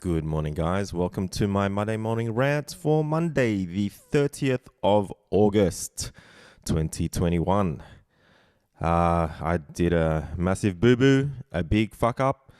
Good morning, guys. Welcome to my Monday morning rant for Monday, the 30th of August, 2021. I did a massive boo-boo, a big fuck up.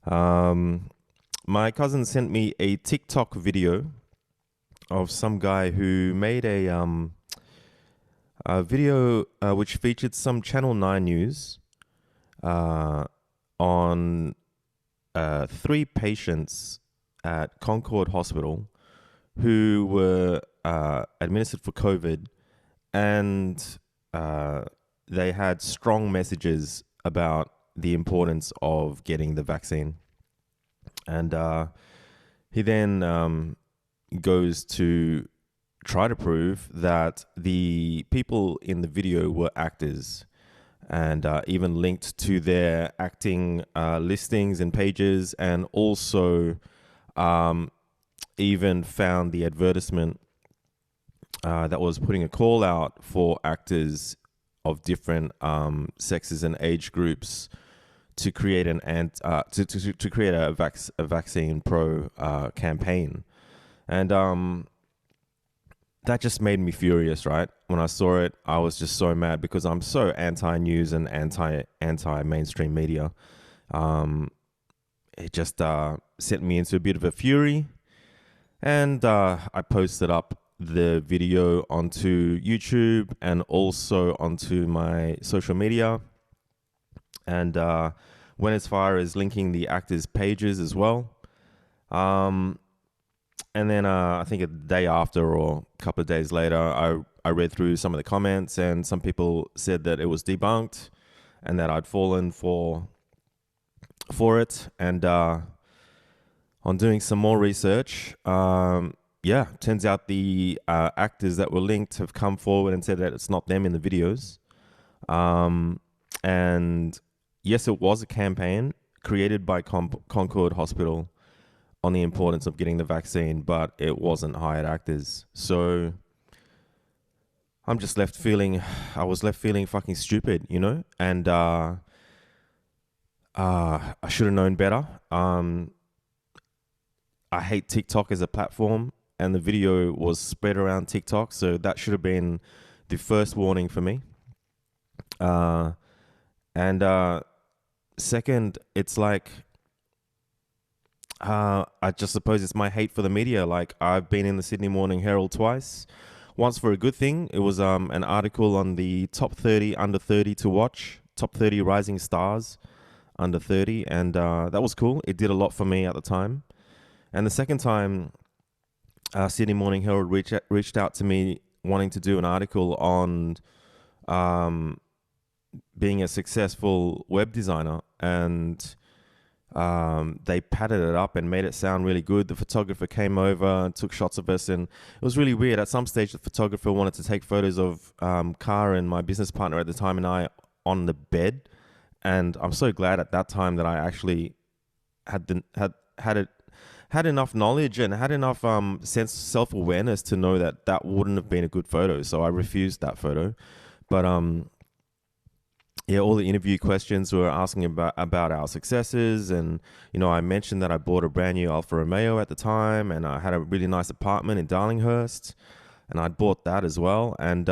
My cousin sent me a TikTok video of some guy who made a video which featured some Channel 9 news on three patients at Concord Hospital who were administered for COVID, and they had strong messages about the importance of getting the vaccine. And he then goes to try to prove that the people in the video were actors, and even linked to their acting listings and pages, and also even found the advertisement that was putting a call out for actors of different sexes and age groups to create to create a vaccine pro campaign. And that just made me furious, right? When I saw it, I was just so mad because I'm so anti-news and anti-mainstream media. It just sent me into a bit of a fury. And I posted up the video onto YouTube and also onto my social media. And went as far as linking the actors' pages as well. And then I think a day after or a couple of days later, I read through some of the comments, and some people said that it was debunked and that I'd fallen for it. And on doing some more research, turns out the actors that were linked have come forward and said that it's not them in the videos. And yes, it was a campaign created by Concord Hospital on the importance of getting the vaccine, but it wasn't hired actors. So I was left feeling fucking stupid, you know? And I should have known better. I hate TikTok as a platform, and the video was spread around TikTok, so that should have been the first warning for me. Second, it's like, I just suppose it's my hate for the media. Like, I've been in the Sydney Morning Herald twice. Once for a good thing. It was an article on the top 30 under 30 to watch, top 30 rising stars under 30, and that was cool. It did a lot for me at the time. And the second time, Sydney Morning Herald reached out to me wanting to do an article on being a successful web designer, and they padded it up and made it sound really good. The photographer came over and took shots of us, and it was really weird. At some stage, the photographer wanted to take photos of Cara and my business partner at the time and I on the bed. And I'm so glad at that time that I actually had enough knowledge and had enough self-awareness to know that that wouldn't have been a good photo. So I refused that photo. But yeah, all the interview questions were asking about our successes. And, you know, I mentioned that I bought a brand new Alfa Romeo at the time, and I had a really nice apartment in Darlinghurst, and I'd bought that as well. And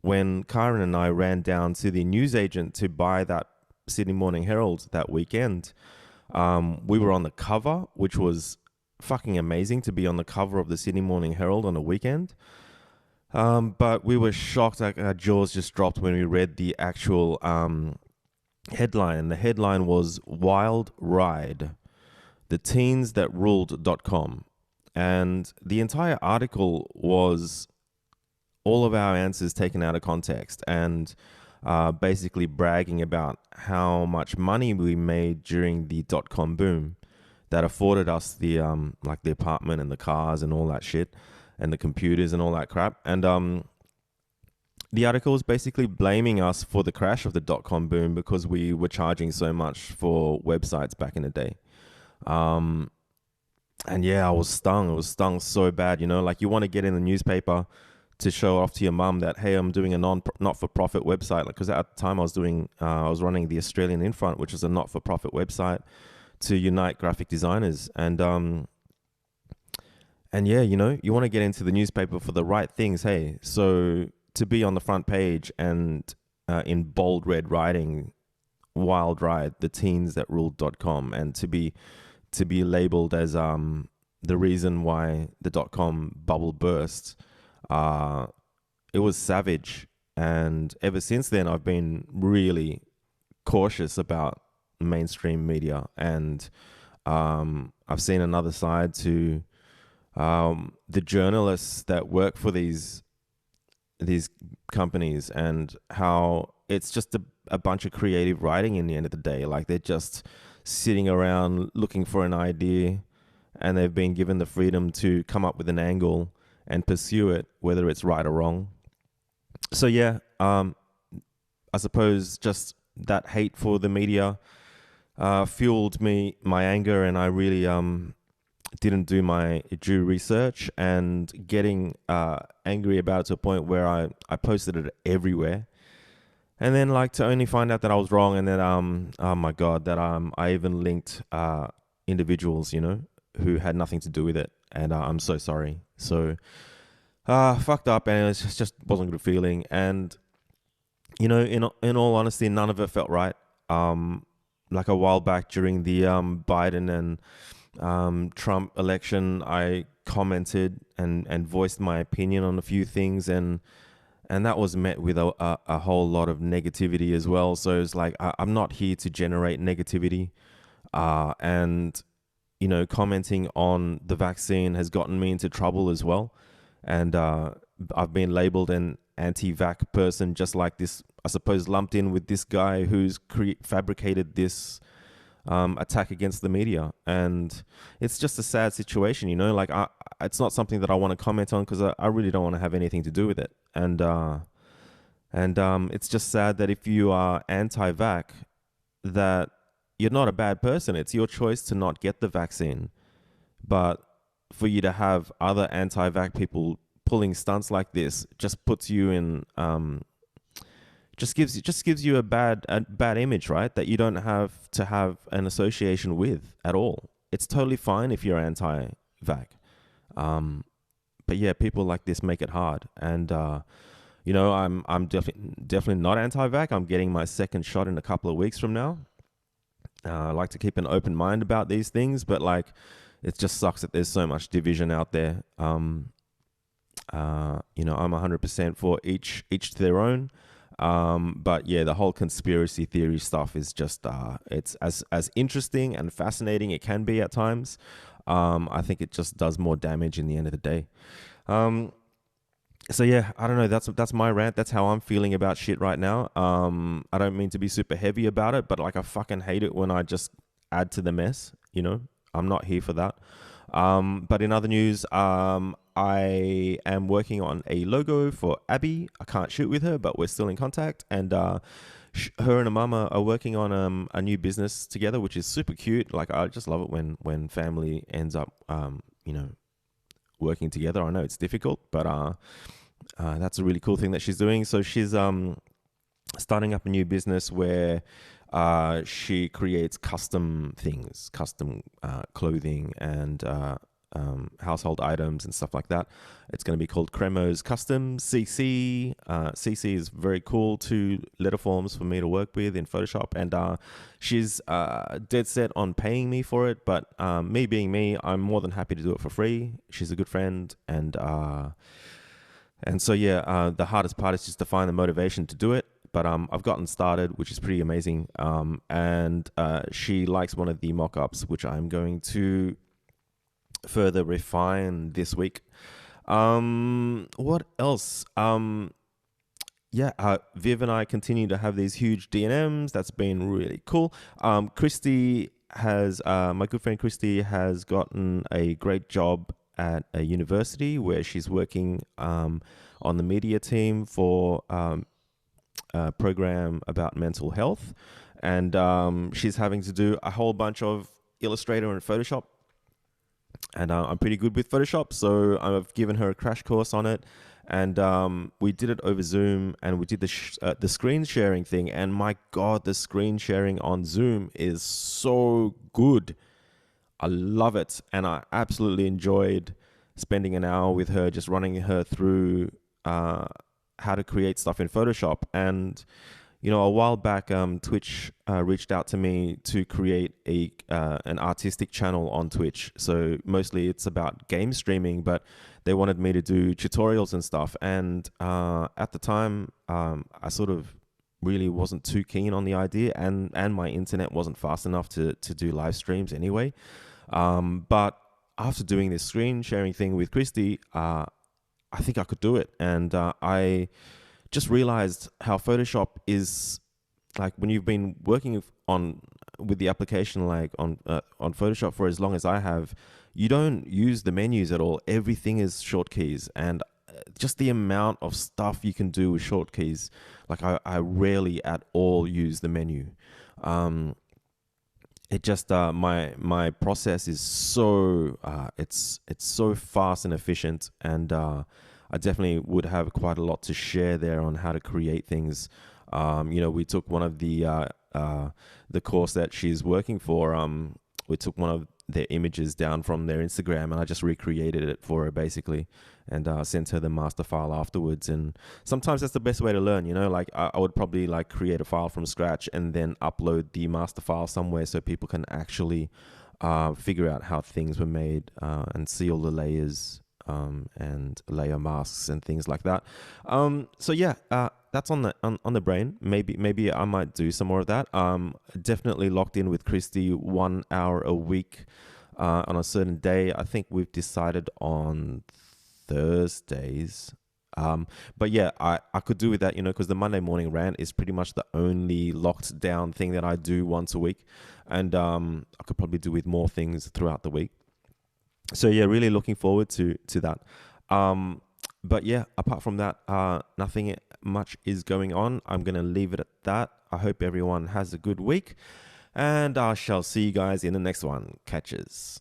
when Karen and I ran down to the newsagent to buy that Sydney Morning Herald that weekend, we were on the cover, which was fucking amazing to be on the cover of the Sydney Morning Herald on a weekend. But we were shocked, like our jaws just dropped when we read the actual headline. The headline was "Wild Ride, the teens that ruled.com." And the entire article was all of our answers taken out of context, and basically bragging about how much money we made during the .com boom that afforded us the like the apartment and the cars and all that shit, and the computers and all that crap. And the article was basically blaming us for the crash of the .com boom because we were charging so much for websites back in the day. And yeah, I was stung. It was stung so bad, you know, like you want to get in the newspaper to show off to your mum that, hey, I'm doing a not-for-profit website. Like, because at the time I was running the Australian Infront, which is a not-for-profit website to unite graphic designers. And yeah, you know, you want to get into the newspaper for the right things. Hey, so to be on the front page and in bold red writing, wild ride, the teens that ruled.com, and to be labeled as the reason why the .com bubble burst, uh, it was savage. And ever since then, I've been really cautious about mainstream media, and I've seen another side to the journalists that work for these companies, and how it's just a bunch of creative writing in the end of the day. Like, they're just sitting around looking for an idea, and they've been given the freedom to come up with an angle and pursue it, whether it's right or wrong. So yeah, I suppose just that hate for the media fueled my anger, and I really didn't do my due research, and getting angry about it to a point where I posted it everywhere. And then, like, to only find out that I was wrong, and that oh my god, that I even linked individuals, you know, who had nothing to do with it, and I'm so sorry. So fucked up, and it just wasn't a good feeling. And you know, in all honesty, none of it felt right. Like, a while back during the Biden and Trump election, I commented and voiced my opinion on a few things, and that was met with a whole lot of negativity as well. So it's like, I'm not here to generate negativity, and you know, commenting on the vaccine has gotten me into trouble as well, and I've been labeled an anti-vax person, just like this, I suppose, lumped in with this guy who's fabricated this attack against the media. And it's just a sad situation, you know. Like, it's not something that I want to comment on, because I really don't want to have anything to do with it. And it's just sad that if you are anti-vax, that you're not a bad person. It's your choice to not get the vaccine, but for you to have other anti-vax people pulling stunts like this just puts you in just gives you a bad image, right? That you don't have to have an association with at all. It's totally fine if you're anti-vax, but yeah, people like this make it hard. And you know, I'm definitely not anti-vax. I'm getting my second shot in a couple of weeks from now. I like to keep an open mind about these things, but like, it just sucks that there's so much division out there. You know, I'm 100% for each to their own. But yeah, the whole conspiracy theory stuff is just it's as interesting and fascinating it can be at times. I think it just does more damage in the end of the day. So yeah, I don't know. That's my rant. That's how I'm feeling about shit right now. I don't mean to be super heavy about it, but like, I fucking hate it when I just add to the mess. You know, I'm not here for that. But in other news, I am working on a logo for Abby. I can't shoot with her, but we're still in contact. And her and her mama are working on a new business together, which is super cute. Like, I just love it when family ends up, you know, working together. I know it's difficult, but that's a really cool thing that she's doing. So she's starting up a new business where she creates custom things, custom clothing and household items and stuff like that. It's going to be called Cremo's Custom CC. CC is very cool, 2 letter forms for me to work with in Photoshop, and she's dead set on paying me for it. But me being me, I'm more than happy to do it for free. She's a good friend, and so yeah, the hardest part is just to find the motivation to do it. But I've gotten started, which is pretty amazing. And she likes one of the mock-ups, which I'm going to further refine this week. What else? Yeah, Viv and I continue to have these huge DVMs. That's been really cool. Christy has, my good friend Christy has gotten a great job at a university where she's working on the media team for a program about mental health. And she's having to do a whole bunch of Illustrator and Photoshop. And I'm pretty good with Photoshop, so I've given her a crash course on it. and we did it over Zoom, and we did the screen sharing thing. And my God, the screen sharing on Zoom is so good. I love it, and I absolutely enjoyed spending an hour with her, just running her through how to create stuff in Photoshop. And a while back, Twitch reached out to me to create an artistic channel on Twitch. So mostly it's about game streaming, but they wanted me to do tutorials and stuff. And at the time, I sort of really wasn't too keen on the idea, and my internet wasn't fast enough to do live streams anyway. But after doing this screen sharing thing with Christy, I think I could do it. And I just realized how Photoshop is, like, when you've been working with the application, like on Photoshop for as long as I have, you don't use the menus at all. Everything is short keys, and just the amount of stuff you can do with short keys. Like I rarely at all use the menu. It just my process is so it's so fast and efficient, and I definitely would have quite a lot to share there on how to create things. We took one of the course that she's working for. We took one of their images down from their Instagram, and I just recreated it for her basically, and sent her the master file afterwards. And sometimes that's the best way to learn. Like I would probably like create a file from scratch and then upload the master file somewhere so people can actually figure out how things were made, and see all the layers, and layer masks and things like that. So yeah, that's on the brain. Maybe I might do some more of that. Definitely locked in with Christy 1 hour a week on a certain day. I think we've decided on Thursdays. But yeah, I could do with that, because the Monday morning rant is pretty much the only locked down thing that I do once a week. And I could probably do with more things throughout the week. So yeah, really looking forward to that. But yeah, apart from that, nothing much is going on. I'm going to leave it at that. I hope everyone has a good week, and I shall see you guys in the next one. Catches.